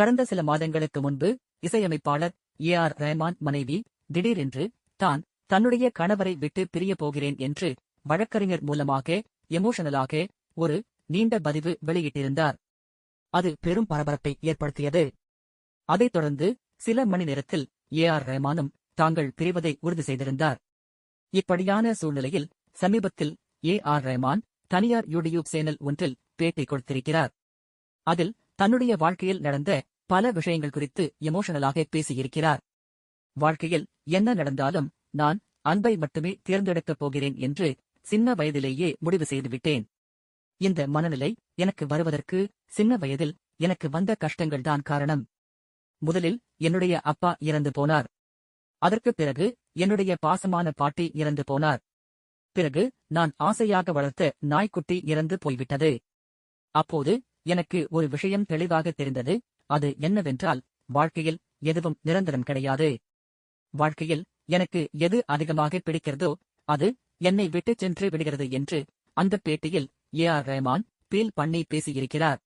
கடந்த சில மாதங்களுக்கு முன்பு இசையமைப்பாளர் ரஹ்மான் மனைவி திடீரென்று தன்னுடைய கணவரை விட்டு பிரியப் போகிறேன் என்று வழக்கறிஞர் மூலமாக எமோஷனலாக ஒரு நீண்ட பதிவு வெளியிட்டிருந்தார். அது பெரும் பரபரப்பை ஏற்படுத்தியது. அதைத் தொடர்ந்து சில மணி நேரத்தில் ரஹ்மானும் தாங்கள் பிரிவதை உறுதி செய்திருந்தார். இப்படியான சூழ்நிலையில் சமீபத்தில் ரஹ்மான் தனியார் யூடியூப் சேனல் ஒன்றில் பேட்டி கொடுத்திருக்கிறார். அதில் தன்னுடைய வாழ்க்கையில் நடந்த பல விஷயங்கள் குறித்து எமோஷனலாக பேசியிருக்கிறார். வாழ்க்கையில் என்ன நடந்தாலும் நான் அன்பை மட்டுமே தேர்ந்தெடுக்கப் போகிறேன் என்று சின்ன வயதிலேயே முடிவு செய்துவிட்டேன். இந்த மனநிலை எனக்கு வருவதற்கு சின்ன வயதில் எனக்கு வந்த கஷ்டங்கள்தான் காரணம். முதலில் என்னுடைய அப்பா இறந்து போனார். அதற்குப் பிறகு என்னுடைய பாசமான பாட்டி இறந்து போனார். பிறகு நான் ஆசையாக வளர்த்த நாய்க்குட்டி இறந்து போய்விட்டது. அப்போது எனக்கு ஒரு விஷயம் தெளிவாக தெரிந்தது. அது என்னவென்றால், வாழ்க்கையில் எதுவும் நிரந்தரம் கிடையாது. வாழ்க்கையில் எனக்கு எது அதிகமாக பிடிக்கிறதோ அது என்னை விட்டுச் சென்று விடுகிறது என்று அந்த பேட்டியில் ரஹ்மான் பீல் பண்ணி பேசியிருக்கிறார்.